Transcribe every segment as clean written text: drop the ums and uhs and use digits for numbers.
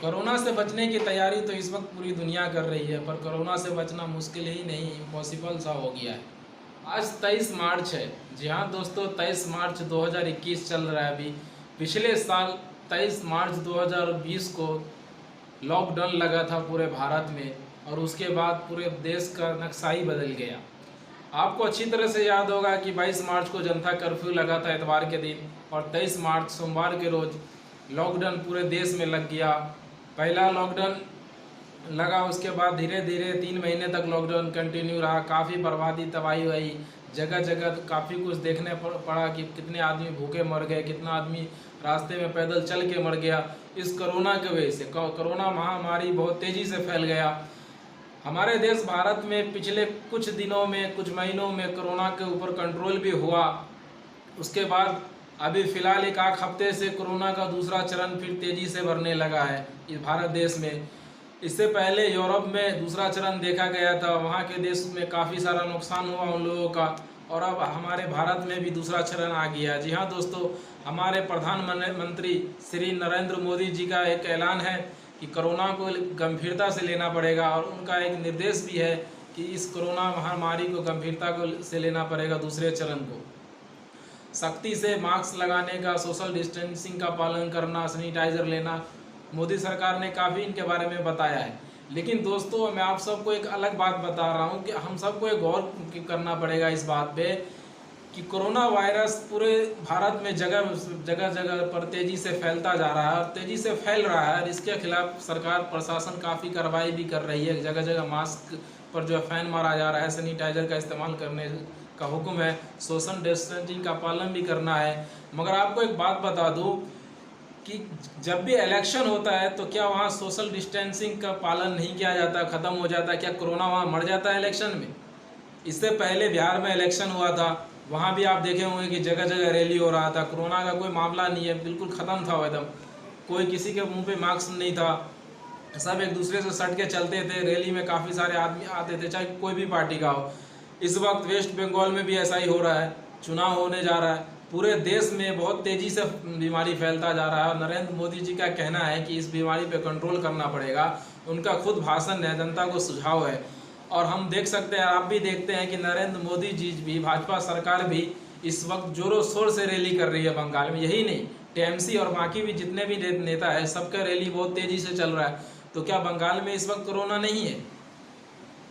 Corona से बचने की तैयारी तो इस वक्त पूरी दुनिया कर रही है, पर कोरोना से बचना मुश्किल ही नहीं, इम्पॉसिबल सा हो गया है। आज 23 मार्च है। जी हाँ दोस्तों, 23 मार्च 2021 चल रहा है अभी। पिछले साल 23 मार्च 2020 को लॉकडाउन लगा था पूरे भारत में, और उसके बाद पूरे देश का नक्शा ही बदल गया। आपको अच्छी तरह से याद होगा कि 22 मार्च को जनता कर्फ्यू लगा था इतवार के दिन, और 23 मार्च सोमवार के रोज लॉकडाउन पूरे देश में लग गया। पहला लॉकडाउन लगा, उसके बाद धीरे धीरे 3 महीने तक लॉकडाउन कंटिन्यू रहा। काफ़ी बर्बादी तबाही हुई, जगह जगह काफ़ी कुछ देखने पड़ा कि कितने आदमी भूखे मर गए, कितना आदमी रास्ते में पैदल चल के मर गया इस कोरोना की वजह से। कोरोना महामारी बहुत तेज़ी से फैल गया। हमारे देश भारत में पिछले कुछ दिनों में, कुछ महीनों में कोरोना के ऊपर कंट्रोल भी हुआ। उसके बाद अभी फ़िलहाल एक आध हफ्ते से कोरोना का दूसरा चरण फिर तेज़ी से बढ़ने लगा है इस भारत देश में। इससे पहले यूरोप में दूसरा चरण देखा गया था, वहाँ के देश में काफ़ी सारा नुकसान हुआ उन लोगों का, और अब हमारे भारत में भी दूसरा चरण आ गया। जी हाँ दोस्तों, हमारे प्रधानमंत्री श्री नरेंद्र मोदी जी का एक ऐलान है कि कोरोना को गंभीरता से लेना पड़ेगा, और उनका एक निर्देश भी है कि इस कोरोना महामारी को गंभीरता से लेना पड़ेगा। दूसरे चरण को सख्ती से मास्क लगाने का, सोशल डिस्टेंसिंग का पालन करना, सैनिटाइज़र लेना, मोदी सरकार ने काफ़ी इनके बारे में बताया है। लेकिन दोस्तों, मैं आप सबको एक अलग बात बता रहा हूँ कि हम सबको एक गौर करना पड़ेगा इस बात पे कि कोरोना वायरस पूरे भारत में जगह जगह पर तेज़ी से फैलता जा रहा है, और तेज़ी से फैल रहा है। और इसके खिलाफ सरकार प्रशासन काफ़ी कार्रवाई भी कर रही है। जगह जगह मास्क पर जो है फ़ैन मारा जा रहा है, सैनिटाइज़र का इस्तेमाल करने का हुक्म है, सोशल डिस्टेंसिंग का पालन भी करना है। मगर आपको एक बात बता दूँ कि जब भी इलेक्शन होता है तो क्या वहाँ सोशल डिस्टेंसिंग का पालन नहीं किया जाता, ख़त्म हो जाता? क्या कोरोना वहाँ मर जाता है इलेक्शन में? इससे पहले बिहार में इलेक्शन हुआ था, वहाँ भी आप देखे होंगे कि जगह जगह रैली हो रहा था। कोरोना का कोई मामला नहीं है, बिल्कुल ख़त्म था वो एकदम। कोई किसी के मुंह पे मास्क नहीं था, सब एक दूसरे से सट के चलते थे। रैली में काफ़ी सारे आदमी आते थे, चाहे कोई भी पार्टी का हो। इस वक्त वेस्ट बंगाल में भी ऐसा ही हो रहा है, चुनाव होने जा रहा है। पूरे देश में बहुत तेज़ी से बीमारी फैलता जा रहा है, और नरेंद्र मोदी जी का कहना है कि इस बीमारी पे कंट्रोल करना पड़ेगा। उनका खुद भाषण है, जनता को सुझाव है। और हम देख सकते हैं, आप भी देखते हैं कि नरेंद्र मोदी जी भी, भाजपा सरकार भी इस वक्त जोरों शोर से रैली कर रही है बंगाल में। यही नहीं, टीएमसी और बाकी भी जितने भी नेता है, सबका रैली बहुत तेज़ी से चल रहा है। तो क्या बंगाल में इस वक्त कोरोना नहीं है?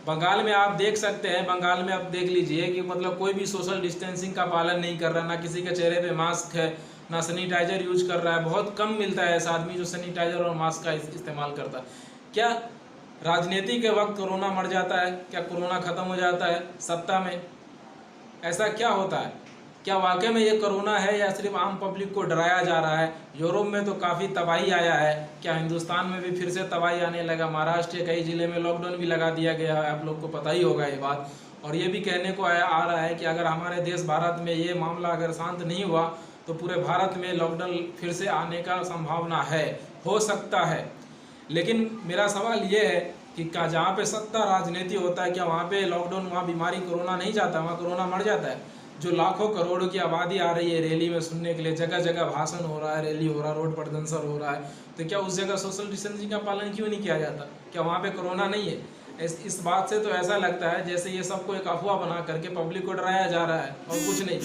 बंगाल में आप देख सकते हैं, बंगाल में आप देख लीजिए कि मतलब कोई भी सोशल डिस्टेंसिंग का पालन नहीं कर रहा, ना किसी के चेहरे पे मास्क है, ना सैनिटाइज़र यूज कर रहा है। बहुत कम मिलता है ऐसा आदमी जो सैनिटाइज़र और मास्क का इस्तेमाल करता है। क्या राजनीति के वक्त कोरोना मर जाता है? क्या कोरोना ख़त्म हो जाता है सत्ता में? ऐसा क्या होता है? क्या वाकई में ये कोरोना है, या सिर्फ आम पब्लिक को डराया जा रहा है? यूरोप में तो काफ़ी तबाही आया है, क्या हिंदुस्तान में भी फिर से तबाही आने लगा? महाराष्ट्र के कई ज़िले में लॉकडाउन भी लगा दिया गया है, आप लोग को पता ही होगा ये बात। और ये भी कहने को आ रहा है कि अगर हमारे देश भारत में ये मामला अगर शांत नहीं हुआ तो पूरे भारत में लॉकडाउन फिर से आने का संभावना है, हो सकता है। लेकिन मेरा सवाल ये है कि क्या जहाँ पे सत्ता राजनीति होता है, क्या वहाँ पे लॉकडाउन, वहाँ बीमारी कोरोना नहीं जाता, वहाँ कोरोना मर जाता है? जो लाखों करोड़ों की आबादी आ रही है रैली में सुनने के लिए, जगह जगह भाषण हो रहा है, रैली हो रहा है, रोड प्रदर्शन हो रहा है, तो क्या उस जगह सोशल डिस्टेंसिंग का पालन क्यों नहीं किया जाता? क्या वहाँ पे कोरोना नहीं है? इस बात से तो ऐसा लगता है जैसे ये सबको एक अफवाह बना करके पब्लिक को डराया जा रहा है, और कुछ नहीं।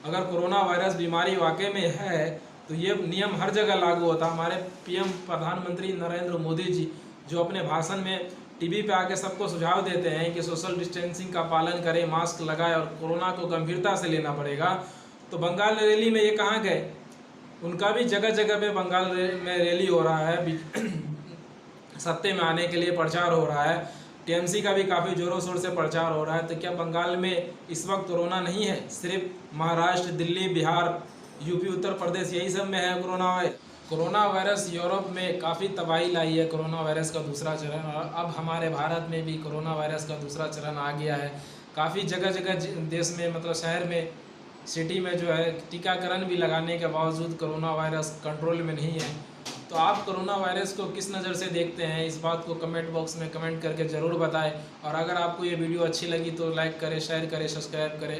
अगर कोरोना वायरस बीमारी वाकई में है तो ये नियम हर जगह लागू होता। हमारे पीएम प्रधानमंत्री नरेंद्र मोदी जी जो अपने भाषण में टीवी पे आके सबको सुझाव देते हैं कि सोशल डिस्टेंसिंग का पालन करें, मास्क लगाएं, और कोरोना को गंभीरता से लेना पड़ेगा, तो बंगाल रैली में ये कहाँ गए? उनका भी जगह जगह पे बंगाल में रैली हो रहा है, सत्ते में आने के लिए प्रचार हो रहा है। टीएमसी का भी काफ़ी ज़ोरों शोर से प्रचार हो रहा है। तो क्या बंगाल में इस वक्त कोरोना नहीं है? सिर्फ महाराष्ट्र, दिल्ली, बिहार, यूपी, उत्तर प्रदेश, यही सब में है corona virus. Corona virus Europe में काफ़ी तबाही लाई है, कोरोना वायरस का दूसरा चरण, और अब हमारे भारत में भी कोरोना वायरस का दूसरा चरण आ गया है। काफ़ी जगह जगह देश में, मतलब शहर में, सिटी में जो है टीकाकरण भी लगाने के बावजूद कोरोना वायरस कंट्रोल में नहीं है। तो आप कोरोना वायरस को किस नज़र से देखते हैं, इस बात को कमेंट बॉक्स में कमेंट करके ज़रूर बताएं। और अगर आपको ये वीडियो अच्छी लगी तो लाइक करें, शेयर करें, सब्सक्राइब करें।